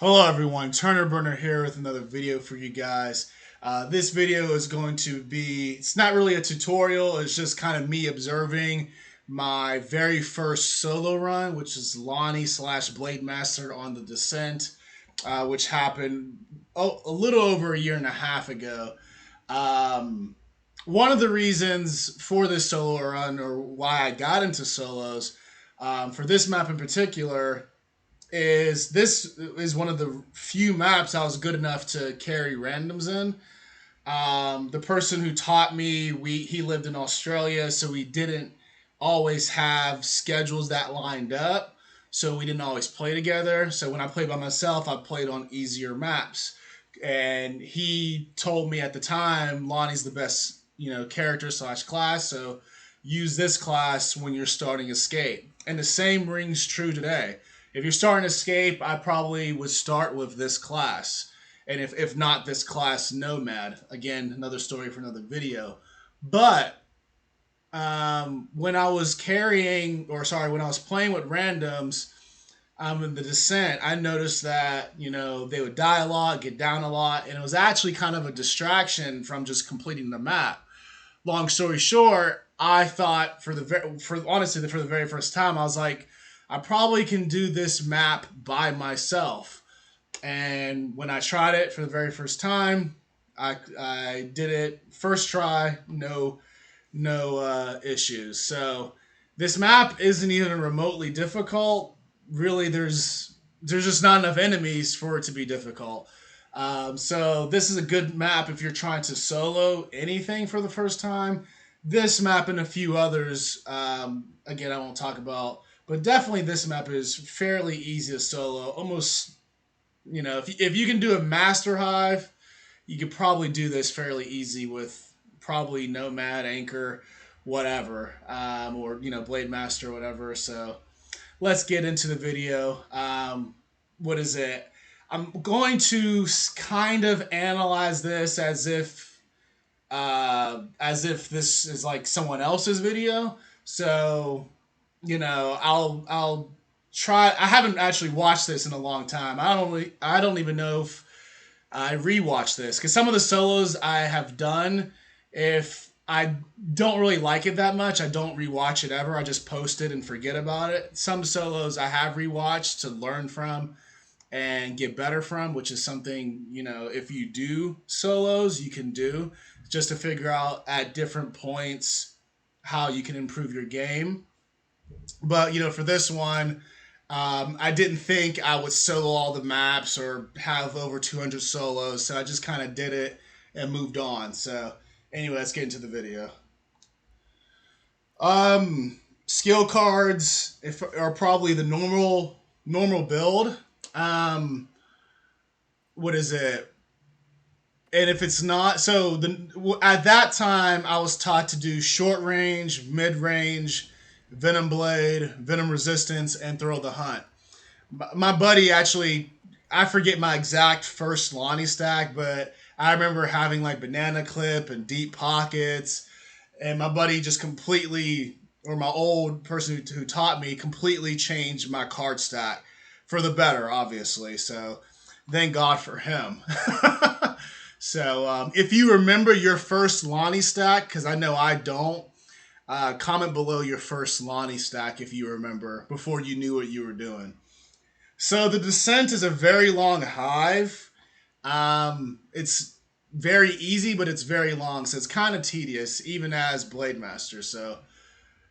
Hello everyone, Turner Burner here with another video for you guys. This video is going to be, it's not really a tutorial, it's just kind of me observing my very first solo run, which is Lonnie slash Blade Master on the Descent, which happened a little over a year and a half ago. Um, One of the reasons for this solo run, or why I got into solos, for this map in particular, is this is one of the few maps I was good enough to carry randoms in. The person who taught me, he lived in Australia, so we didn't always have schedules that lined up. So we didn't always play together. So when I played by myself, I played on easier maps. And he told me at the time, Lonnie's the best, character slash class. So use this class when you're starting Escape. And the same rings true today. If you're starting Escape, I probably would start with this class. And if not this class, Nomad. Again, another story for another video. But when I was when I was playing with randoms in the Descent, I noticed that, they would die a lot, get down a lot, and it was actually kind of a distraction from just completing the map. Long story short, I thought honestly for the very first time, I was like, I probably can do this map by myself. And when I tried it for the very first time, I did it first try, no issues. So this map isn't even remotely difficult. Really, there's just not enough enemies for it to be difficult. So this is a good map if you're trying to solo anything for the first time. This map and a few others, again, I won't talk about, but definitely this map is fairly easy to solo. Almost, if you can do a Master Hive, you could probably do this fairly easy with probably Nomad, Anchor, whatever, or Blade Master, whatever. So let's get into the video. What is it? I'm going to kind of analyze this as if this is like someone else's video. So, I'll try. I haven't actually watched this in a long time. I don't even know if I rewatched this because some of the solos I have done, if I don't really like it that much, I don't rewatch it ever. I just post it and forget about it. Some solos I have rewatched to learn from and get better from, which is something, if you do solos, you can do just to figure out at different points how you can improve your game. But, for this one, I didn't think I would solo all the maps or have over 200 solos, so I just kind of did it and moved on. So, anyway, let's get into the video. Skill cards are probably the normal build. What is it? And if it's not, at that time I was taught to do short range, mid range, venom blade, venom resistance, and throw the hunt. My buddy actually, I forget my exact first Lonnie stack, but I remember having like banana clip and deep pockets, and my buddy just completely, or my old person who taught me, completely changed my card stack for the better, obviously. So thank God for him. So if you remember your first Lonnie stack, because I know I don't, comment below your first Lonnie stack if you remember before you knew what you were doing. So the Descent is a very long hive. It's very easy, but it's very long, so it's kind of tedious, even as Blade Master. So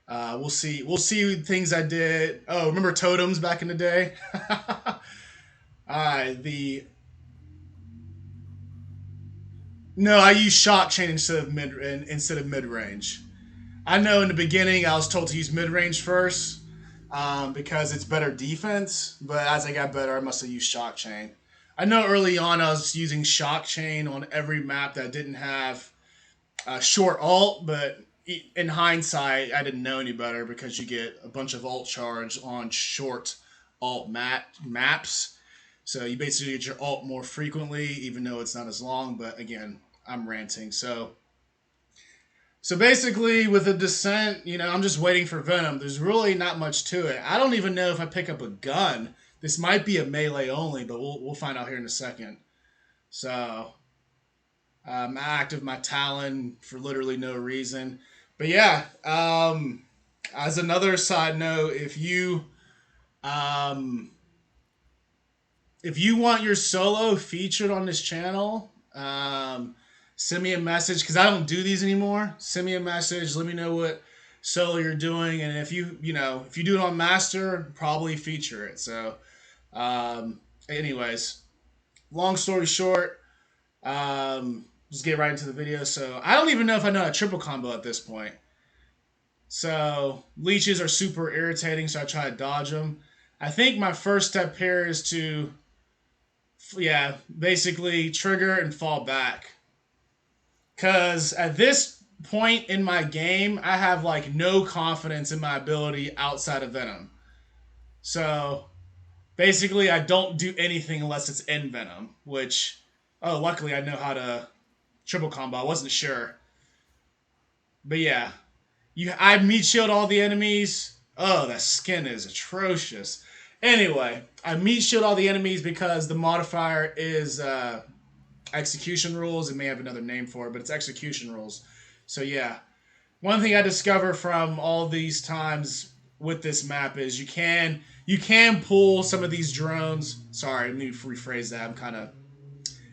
we'll see. We'll see things I did. Oh, remember totems back in the day? The No, I use shock chain instead of mid range. I know in the beginning I was told to use mid range first because it's better defense, but as I got better, I must have used shock chain. I know early on I was using shock chain on every map that didn't have short alt, but in hindsight, I didn't know any better because you get a bunch of alt charge on short alt maps. So you basically get your alt more frequently, even though it's not as long. But again, I'm ranting. So basically, with the Descent, I'm just waiting for Venom. There's really not much to it. I don't even know if I pick up a gun This might be a melee only, but we'll find out here in a second. So I active my Talon for literally no reason. But yeah, as another side note, um, if you want your solo featured on this channel, send me a message because I don't do these anymore. Send me a message. Let me know what solo you're doing, and if if you do it on master, probably feature it. So, anyways, long story short, just get right into the video. So I don't even know if I know a triple combo at this point. So leeches are super irritating, so I try to dodge them. I think my first step here is to, yeah, basically trigger and fall back. Because at this point in my game, I have like no confidence in my ability outside of Venom. So basically, I don't do anything unless it's in Venom, which, oh, luckily I know how to triple combo. I wasn't sure. But yeah, I meat shield all the enemies. Oh, that skin is atrocious. Anyway, I meat shield all the enemies because the modifier is execution rules. It may have another name for it, but it's execution rules. So yeah, one thing I discovered from all these times with this map is you can pull some of these drones. Sorry, let me rephrase that.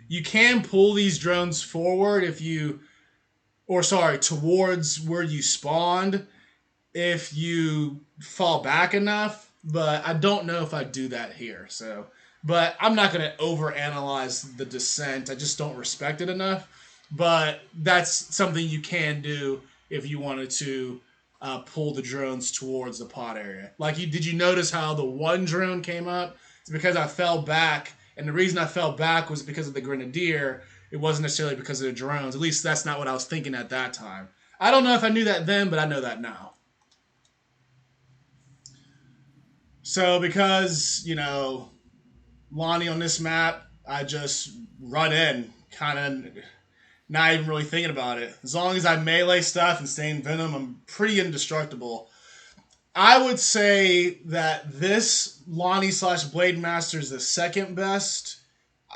You can pull these drones forward towards where you spawned if you fall back enough, but I don't know if I do that here. So, but I'm not going to overanalyze the descent. I just don't respect it enough. But that's something you can do if you wanted to pull the drones towards the pod area. Did you notice how the one drone came up? It's because I fell back, and the reason I fell back was because of the grenadier. It wasn't necessarily because of the drones. At least that's not what I was thinking at that time. I don't know if I knew that then, but I know that now. So because, Lonnie on this map, I just run in, kind of not even really thinking about it. As long as I melee stuff and stay in Venom, I'm pretty indestructible. I would say that this Lonnie slash Blade Master is the second best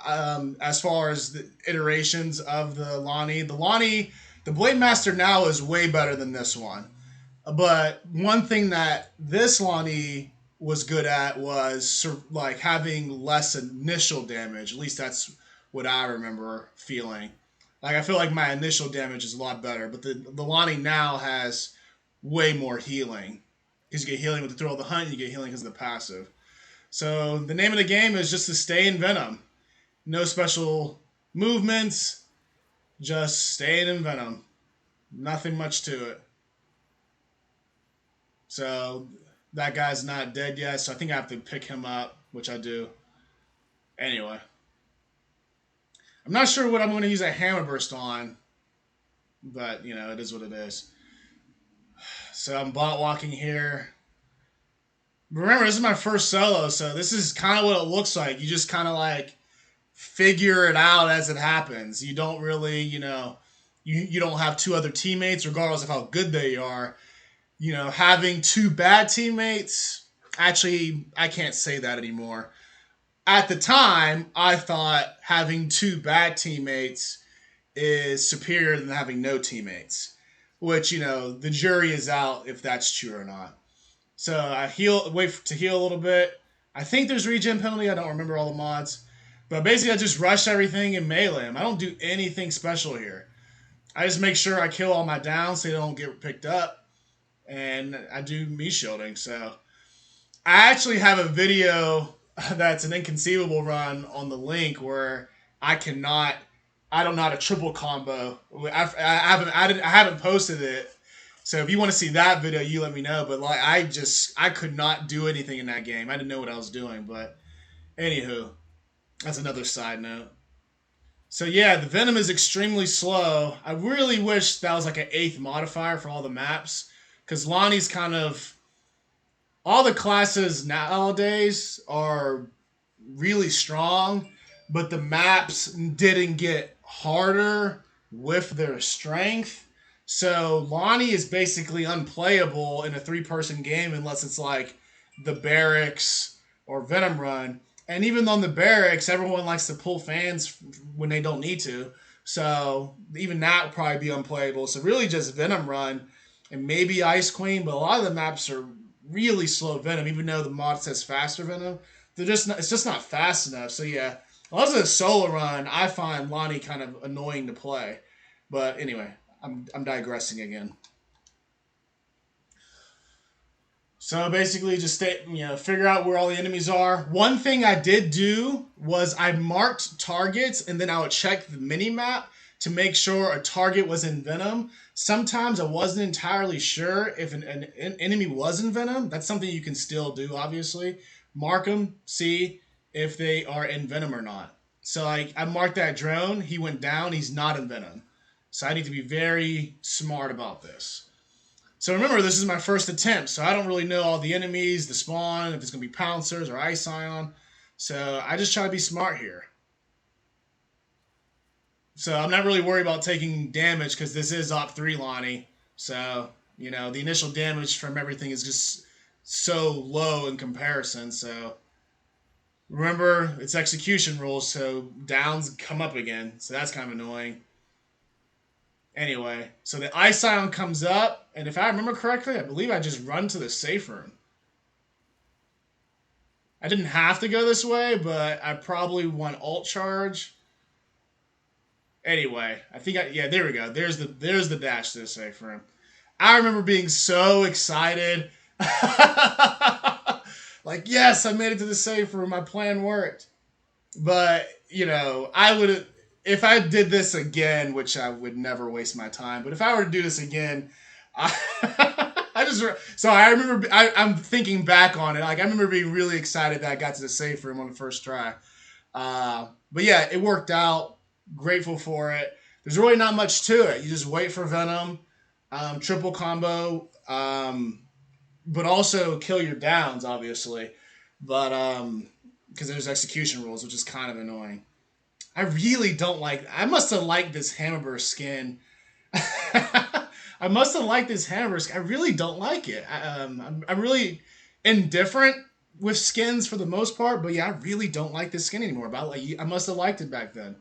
as far as the iterations of the Lonnie. The Blade Master now is way better than this one. But one thing that this Lonnie was good at was like having less initial damage. At least that's what I remember feeling. Like I feel like my initial damage is a lot better, but the Lonnie now has way more healing. Because you get healing with the Thrill of the Hunt, and you get healing because of the passive. So the name of the game is just to stay in Venom. No special movements, just staying in Venom. Nothing much to it. So that guy's not dead yet, so I think I have to pick him up, which I do. Anyway. I'm not sure what I'm going to use a hammer burst on, but, it is what it is. So I'm bot walking here. Remember, this is my first solo, so this is kind of what it looks like. You just kind of like figure it out as it happens. You don't really, you don't have two other teammates, regardless of how good they are. Having two bad teammates, actually, I can't say that anymore. At the time, I thought having two bad teammates is superior than having no teammates, which, the jury is out if that's true or not. So I wait to heal a little bit. I think there's regen penalty. I don't remember all the mods. But basically, I just rush everything and melee them. I don't do anything special here. I just make sure I kill all my downs so they don't get picked up. And I do meat shielding. So I actually have a video that's an inconceivable run on the link where I don't know how to triple combo. I haven't posted it. So if you want to see that video, you let me know. But I could not do anything in that game. I didn't know what I was doing. But anywho, that's another side note. So yeah, the Venom is extremely slow. I really wish that was like an 8th modifier for all the maps. Because Lonnie's kind of... All the classes nowadays are really strong, but the maps didn't get harder with their strength. So Lonnie is basically unplayable in a 3-person game unless it's like the barracks or Venom Run. And even on the barracks, everyone likes to pull fans when they don't need to. So even that would probably be unplayable. So really just Venom Run and maybe Ice Queen. But a lot of the maps are really slow Venom, even though the mod says faster Venom. They're just not, it's just not fast enough. So yeah, unless it's a solo run, I find Lonnie kind of annoying to play. But anyway, I'm digressing again. So basically, just figure out where all the enemies are. One thing I did do was I marked targets, and then I would check the mini map to make sure a target was in Venom. Sometimes I wasn't entirely sure if an enemy was in Venom. That's something you can still do, obviously. Mark them, see if they are in Venom or not. So I marked that drone. He went down. He's not in Venom. So I need to be very smart about this. So remember, this is my first attempt, so I don't really know all the enemies, the spawn, if it's going to be pouncers or ice ion. So I just try to be smart here. So I'm not really worried about taking damage because this is Op 3 Lonnie. So, the initial damage from everything is just so low in comparison. So remember, it's execution rules, so downs come up again. So that's kind of annoying. Anyway, so the ice ion comes up, and if I remember correctly, I believe I just run to the safe room. I didn't have to go this way, but I probably want alt charge. Anyway, yeah, there we go. There's the dash to the safe room. I remember being so excited. Like, yes, I made it to the safe room. My plan worked. But, I would, if I did this again, which I would never waste my time, but if I were to do this again, I remember, I'm thinking back on it. Like, I remember being really excited that I got to the safe room on the first try. But yeah, it worked out. Grateful for it. There's really not much to it. You just wait for Venom, triple combo, but also kill your downs, obviously. But, because there's execution rules, which is kind of annoying. I really don't like. I must have liked this Hammerburst skin. I must have liked this Hammerburst skin. I really don't like it. I'm really indifferent with skins for the most part, but yeah, I really don't like this skin anymore. But I must have liked it back then.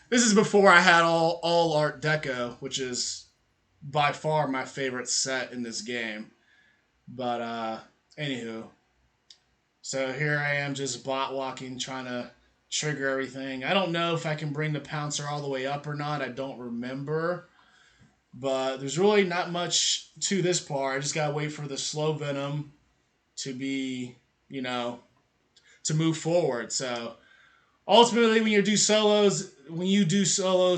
This is before I had all Art Deco, which is by far my favorite set in this game. But anywho, so here I am just bot walking, trying to trigger everything. I don't know if I can bring the Pouncer all the way up or not. I don't remember. But there's really not much to this part. I just gotta wait for the slow Venom to be, to move forward. So ultimately, when you do solos,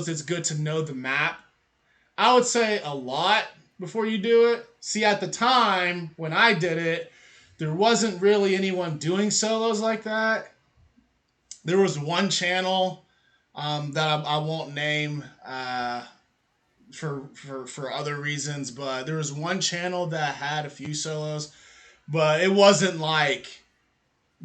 it's good to know the map. I would say a lot before you do it. See, at the time when I did it, there wasn't really anyone doing solos like that. There was one channel that I won't name for other reasons, but there was one channel that had a few solos, but it wasn't like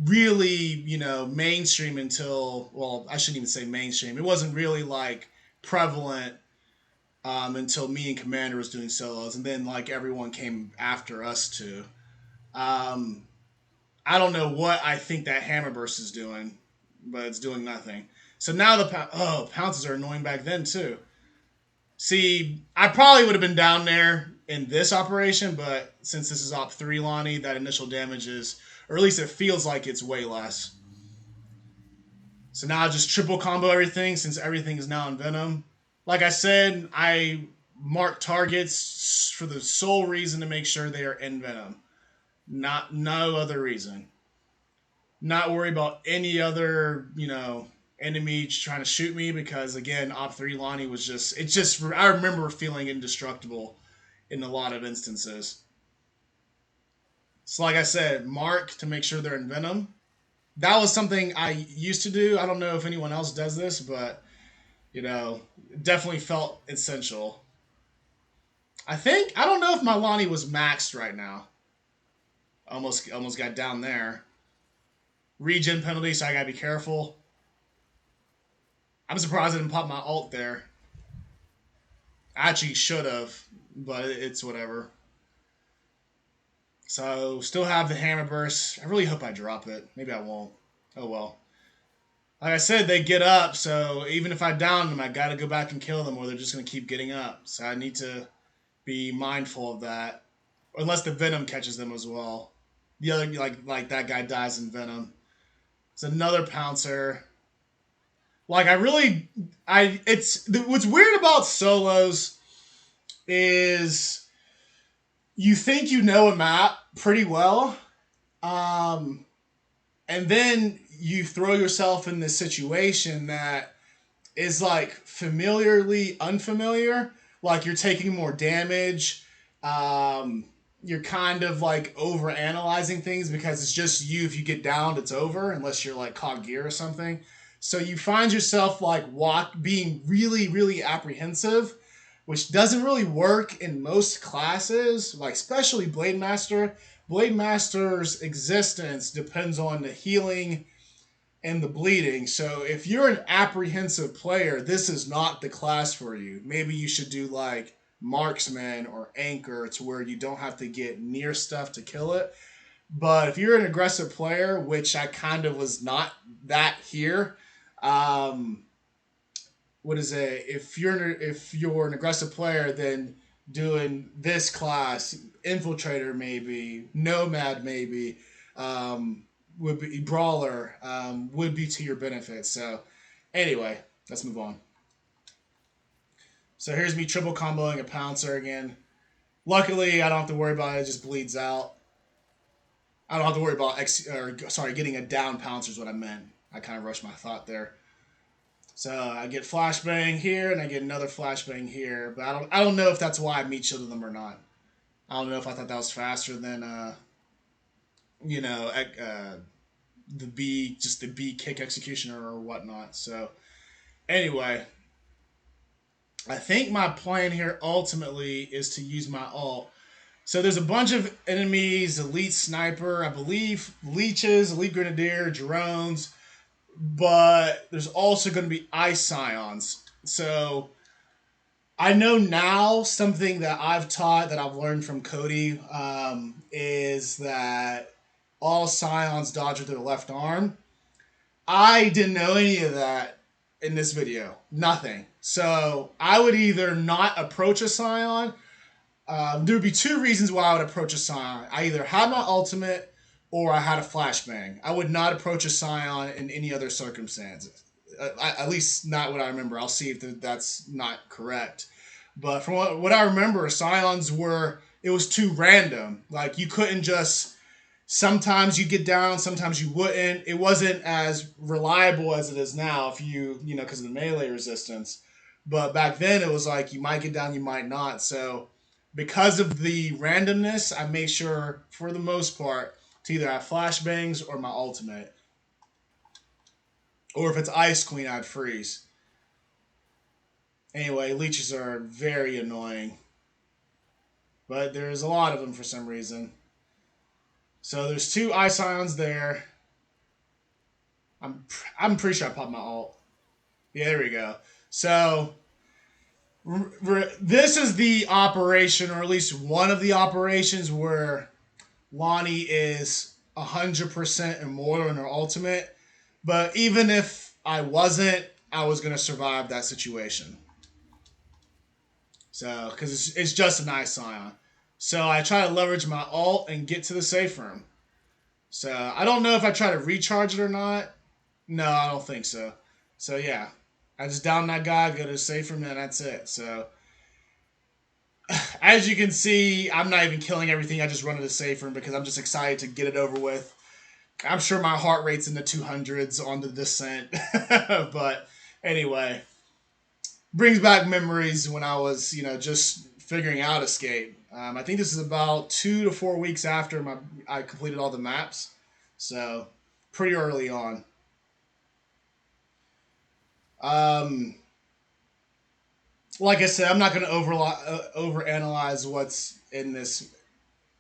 really, mainstream until, well, I shouldn't even say mainstream. It wasn't really like prevalent until me and Commander was doing solos, and then like everyone came after us too. Um, I don't know what I think that Hammerburst is doing, but it's doing nothing. So now pounces are annoying back then too. See, I probably would have been down there in this operation, but since this is Op 3 Lonnie, that initial damage is, or at least it feels like it's way less. So now I just triple combo everything since everything is now in Venom. Like I said, I mark targets for the sole reason to make sure they are in Venom. No other reason. Not worry about any other, enemy trying to shoot me because again, Op 3 Lonnie was I remember feeling indestructible in a lot of instances. So like I said, mark to make sure they're in Venom. That was something I used to do. I don't know if anyone else does this, but definitely felt essential. I don't know if my Lonnie was maxed right now. Almost got down there. Regen penalty, so I gotta be careful. I'm surprised I didn't pop my ult there. I actually should have, but it's whatever. So still have the hammer burst. I really hope I drop it. Maybe I won't. Oh well. Like I said, they get up, so even if I down them, I gotta go back and kill them, or they're just gonna keep getting up. So I need to be mindful of that. Unless the venom catches them as well. The other like that guy dies in venom. It's another pouncer. Like I really, I it's what's weird about solos is you think you know a map pretty well, um, and then you throw yourself in this situation that is like familiarly unfamiliar. Like you're taking more damage. Um, you're kind of like over analyzing things because it's just you. If you get downed, it's over unless you're like caught gear or something. So you find yourself like being really, really apprehensive, which doesn't really work in most classes, like especially Blade Master. Blade Master's existence depends on the healing and the bleeding. So if you're an apprehensive player, this is not the class for you. Maybe you should do like marksman or anchor to where you don't have to get near stuff to kill it. But if you're an aggressive player, which I kind of was not that here, um, what is it? If you're an aggressive player, then doing this class, infiltrator maybe, nomad maybe, um, would be brawler, would be to your benefit. So anyway, let's move on. So here's me triple comboing a pouncer again. Luckily, I don't have to worry about it. It just bleeds out. I don't have to worry about getting a down pouncer is what I meant. I kind of rushed my thought there. So I get flashbang here, and I get another flashbang here, but I don't know if that's why I meat shielded them or not. I don't know if I thought that was faster than you know the B kick executioner or whatnot. So anyway, I think my plan here ultimately is to use my ult. So there's a bunch of enemies: elite sniper, I believe, leeches, elite grenadier, drones, but there's also going to be ice scions. So I know now something that I've taught that I've learned from Cody is that all scions dodge with their left arm. I didn't know any of that in this video. Nothing. So I would either not approach a scion. There would be two reasons why I would approach a scion. I either had my ultimate or I had a flashbang. I would not approach a scion in any other circumstances. At least not what I remember. I'll see if that's not correct. But from what I remember, scions were, it was too random. Like you couldn't just, sometimes you get down, sometimes you wouldn't. It wasn't as reliable as it is now if because of the melee resistance. But back then it was like you might get down, you might not. So because of the randomness, I made sure for the most part to either have flashbangs or my ultimate. Or if it's Ice Queen, I'd freeze. Anyway, leeches are very annoying. But there's a lot of them for some reason. So there's two Ice Ions there. I'm pretty sure I popped my ult. Yeah, there we go. So this is the operation, or at least one of the operations, where Lonnie is 100% immortal in her ultimate. But even if I wasn't, I was going to survive that situation. So, because it's just an Ice Scion. So I try to leverage my ult and get to the safe room. So I don't know if I try to recharge it or not. No, I don't think so. So yeah, I just down that guy, go to the safe room, and that's it. So as you can see, I'm not even killing everything. I just run to the safe room because I'm just excited to get it over with. I'm sure my heart rate's in the 200s on the descent. But anyway, brings back memories when I was, just figuring out Escape. I think this is about 2 to 4 weeks after I completed all the maps. So pretty early on. Um, like I said, I'm not going to overanalyze what's in this.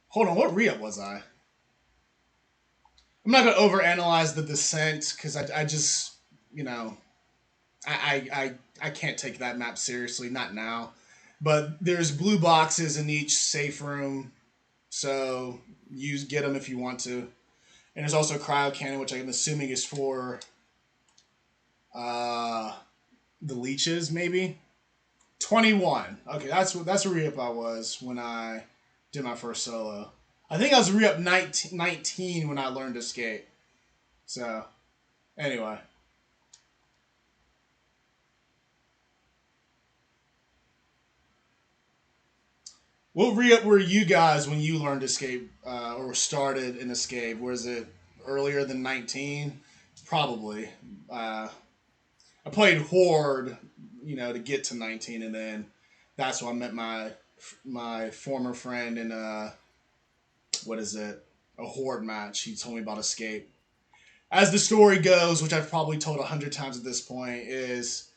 Hold on, what re-up was I? I'm not going to overanalyze the descent because I just, you know, I can't take that map seriously, not now. But there's blue boxes in each safe room. So get them if you want to. And there's also cryo cannon, which I'm assuming is for uh, the leeches, maybe. 21. Okay, that's a re-up I was when I did my first solo. I think I was re-up 19 when I learned to skate. So, anyway. What re-up were you guys when you learned to skate or started in escape? Was it earlier than 19? Probably. I played Horde, to get to 19, and then that's when I met my former friend in what is it? A Horde match. He told me about Escape. As the story goes, which I've probably told 100 times at this point, is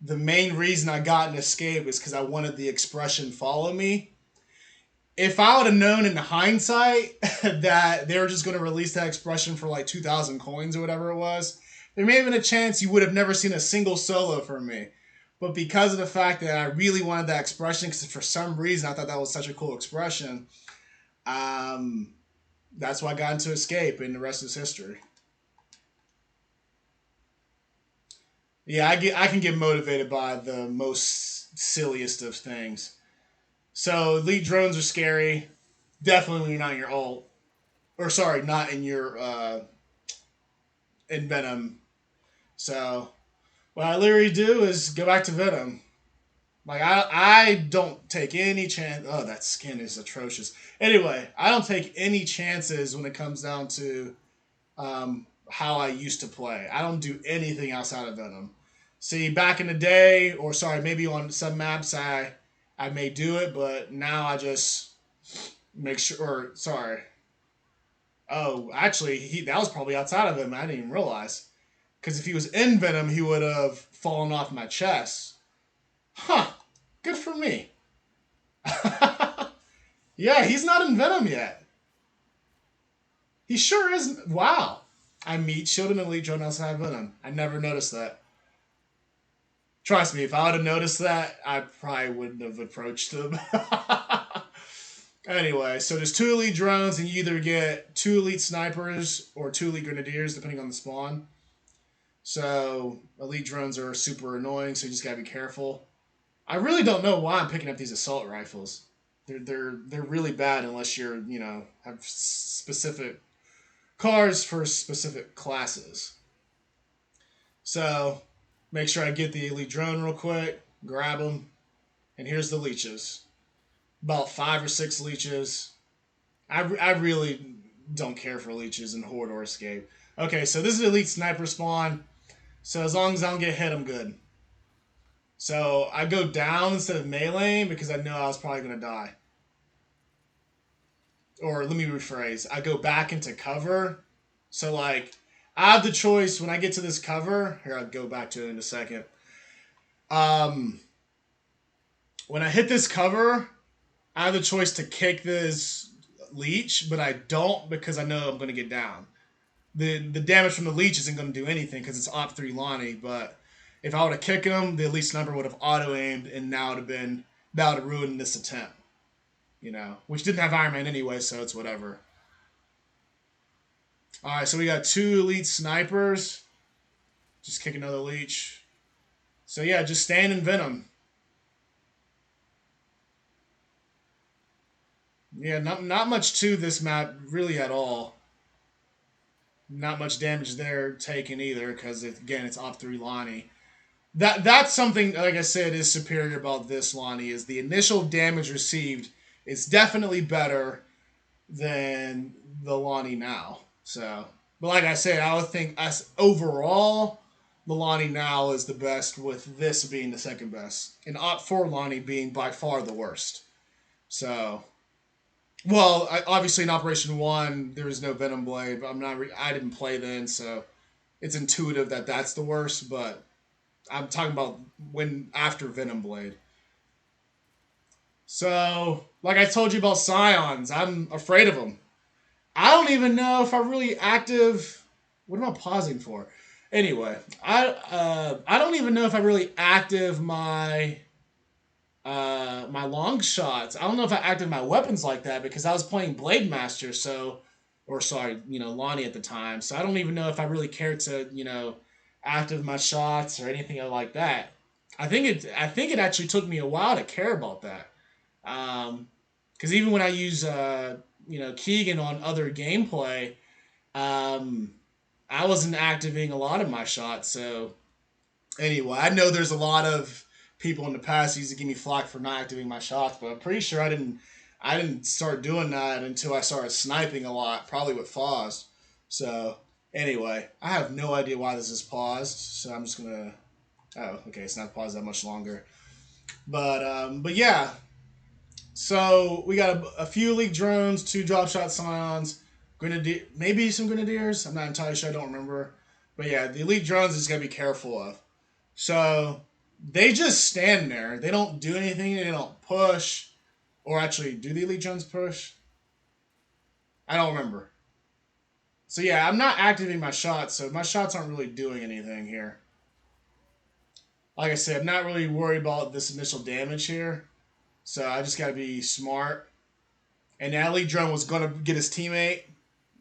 the main reason I got an Escape is because I wanted the expression "follow me." If I would have known in hindsight that they were just going to release that expression for like 2,000 coins or whatever it was, there may have been a chance you would have never seen a single solo from me. But because of the fact that I really wanted that expression, because for some reason I thought that was such a cool expression, um, that's why I got into Escape, and the rest is history. Yeah, I can get motivated by the most silliest of things. So elite drones are scary. Definitely when you're not in your ult, or sorry, not in your in Venom. So what I literally do is go back to Venom. Like I don't take any chance. Oh, that skin is atrocious. Anyway, I don't take any chances when it comes down to how I used to play. I don't do anything outside of Venom. See, back in the day, or sorry, maybe on some maps I may do it, but now I just make sure. Or sorry, oh, actually, that was probably outside of him. I didn't even realize. Because if he was in Venom, he would have fallen off my chest. Huh. Good for me. Yeah, he's not in Venom yet. He sure isn't. Wow. I meet Shield and Elite Drone outside Venom. I never noticed that. Trust me, if I would have noticed that, I probably wouldn't have approached him. Anyway, so there's two elite drones, and you either get two elite snipers or two elite grenadiers, depending on the spawn. So elite drones are super annoying, so you just gotta be careful. I really don't know why I'm picking up these assault rifles. They're really bad unless you're have specific cars for specific classes. So make sure I get the elite drone real quick, grab them, and here's the leeches. About 5 or 6 leeches. I really don't care for leeches in Horde or Escape. Okay, so this is elite sniper spawn. So as long as I don't get hit, I'm good. So I go down instead of melee because I know I was probably gonna die. Or let me rephrase. I go back into cover. So like I have the choice when I get to this cover. Here, I'll go back to it in a second. Um, when I hit this cover, I have the choice to kick this leech, but I don't because I know I'm gonna get down. The damage from the leech isn't gonna do anything because it's op 3 Lonnie, but if I would have kicked him, the elite sniper would have auto aimed, and now that would have ruined this attempt. Which didn't have Iron Man anyway, so it's whatever. All right, so we got two elite snipers. Just kick another leech. So yeah, just stand in Venom. Yeah, not much to this map really at all. Not much damage there taken either because again it's op 3 Lonnie. That's something like I said is superior about this Lonnie is the initial damage received is definitely better than the Lonnie now. So, but like I said, I would think as overall, the Lonnie now is the best, with this being the second best, and Op 4 Lonnie being by far the worst. So, well, obviously in Operation One there was no Venom Blade, but I didn't play then, so it's intuitive that that's the worst. But I'm talking about when after Venom Blade. So, like I told you about Scions, I'm afraid of them. I don't even know if I'm really active. What am I pausing for? Anyway, I don't even know if I really active my my long shots. I don't know if I acted my weapons like that because I was playing Blade Master, so or sorry, Lonnie at the time. So I don't even know if I really cared to, active my shots or anything like that. I think it actually took me a while to care about that. Because even when I use Keegan on other gameplay, um, I wasn't activating a lot of my shots. So anyway, I know there's a lot of people in the past who used to give me flack for not activating my shots, but I'm pretty sure I didn't start doing that until I started sniping a lot, probably with Foz. So anyway, I have no idea why this is paused, so I'm just gonna. Oh, okay, it's not paused that much longer. But yeah. So we got a few elite drones, two drop shot scions, grenadier, maybe some grenadiers. I'm not entirely sure. I don't remember. But yeah, the elite drones is gotta be careful of. So they just stand there. They don't do anything. They don't push. Or actually, do the Elite Jones push? I don't remember. So yeah, I'm not activating my shots, so my shots aren't really doing anything here. Like I said, I'm not really worried about this initial damage here. So I just gotta be smart. And the Elite Drone was gonna get his teammate,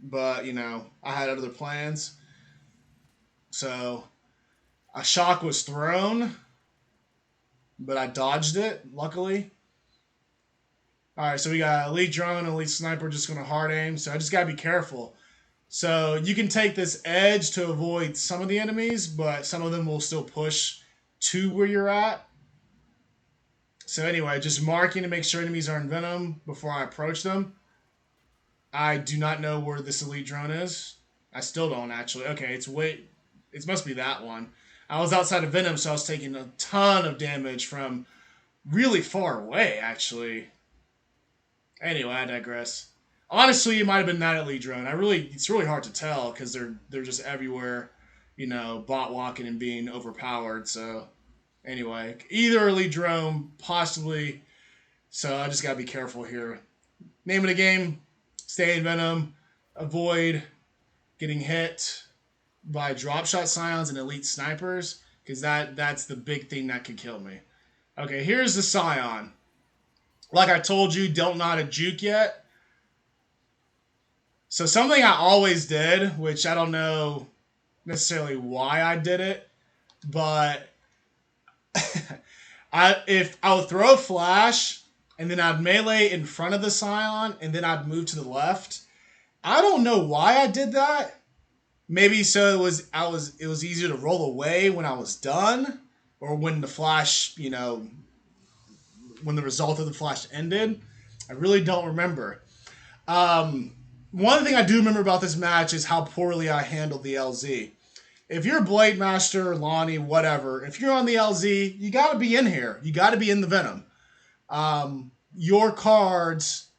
but I had other plans. So a shock was thrown, but I dodged it, luckily. Alright, so we got Elite Drone and Elite Sniper just gonna hard aim, so I just gotta be careful. So you can take this edge to avoid some of the enemies, but some of them will still push to where you're at. So anyway, just marking to make sure enemies are in Venom before I approach them. I do not know where this elite drone is. I still don't actually. Okay, it must be that one. I was outside of Venom, so I was taking a ton of damage from really far away, actually. Anyway, I digress. Honestly, it might have been that elite drone. It's really hard to tell because they're just everywhere, bot walking and being overpowered. So anyway, either elite drone, possibly. So I just gotta be careful here. Name of the game: stay in Venom, avoid getting hit by drop shot scions and elite snipers because that's the big thing that could kill me. Okay, here's the scion. Like I told you, don't know how to juke yet. So something I always did, which I don't know necessarily why I did it, but if I would throw a flash and then I'd melee in front of the scion and then I'd move to the left. I don't know why I did that. Maybe so it was easier to roll away when I was done, or when the flash, when the result of the flash ended. I really don't remember. Um, One thing I do remember about this match is how poorly I handled the LZ. If you're Blade Master, Lonnie, whatever, if you're on the LZ, you got to be in here. You got to be in the Venom. Your cards,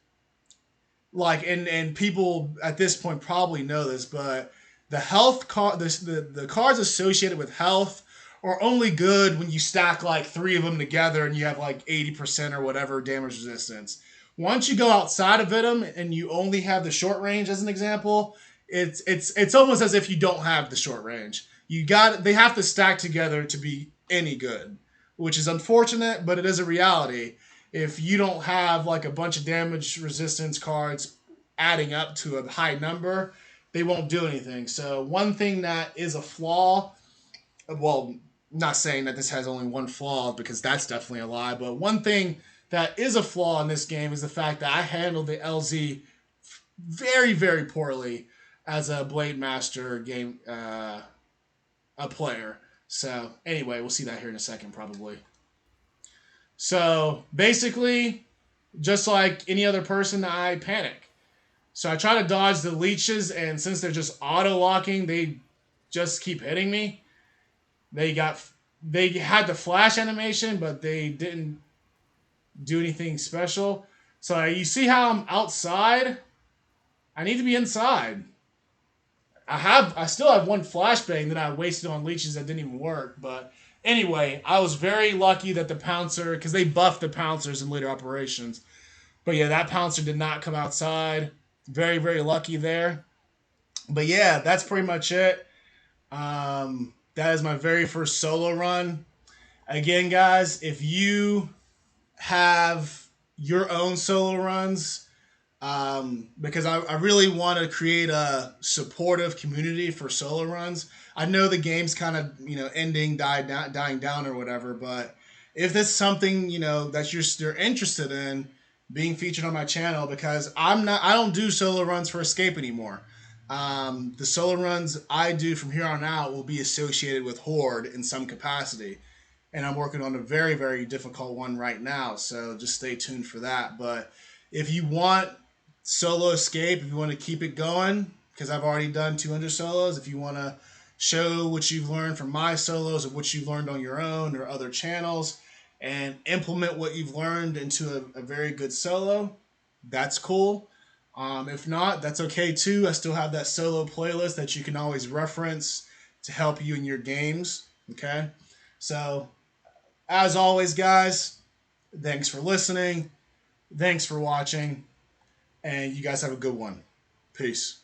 and people at this point probably know this, but the health card, the cards associated with health are only good when you stack like three of them together and you have like 80% or whatever damage resistance. Once you go outside of Venom and you only have the short range as an example, it's almost as if you don't have the short range. They have to stack together to be any good, which is unfortunate, but it is a reality. If you don't have like a bunch of damage resistance cards adding up to a high number, they won't do anything. So one thing that is a flaw, well, not saying that this has only one flaw because that's definitely a lie, but one thing that is a flaw in this game is the fact that I handled the LZ very, very poorly as a Blade Master game a player. So anyway, we'll see that here in a second probably. So basically, just like any other person, I panic. So I try to dodge the leeches, and since they're just auto locking, they just keep hitting me. They had the flash animation, but they didn't do anything special. So you see how I'm outside? I need to be inside. I still have one flashbang that I wasted on leeches that didn't even work. But anyway, I was very lucky that the pouncer, because they buffed the pouncers in later operations. But yeah, that pouncer did not come outside. Very, very lucky there. But yeah, that's pretty much it. That is my very first solo run. Again, guys, if you have your own solo runs, because I really want to create a supportive community for solo runs. I know the game's kind of dying down or whatever, but if that's something that you're interested in being featured on my channel, because I don't do solo runs for Escape anymore. The solo runs I do from here on out will be associated with Horde in some capacity, and I'm working on a very, very difficult one right now. So just stay tuned for that. But if you want solo Escape, if you want to keep it going, because I've already done 200 solos, if you want to show what you've learned from my solos or what you've learned on your own or other channels and implement what you've learned into a very good solo, that's cool. If not, that's okay too. I still have that solo playlist that you can always reference to help you in your games. Okay. So, as always, guys, thanks for listening. Thanks for watching. And you guys have a good one. Peace.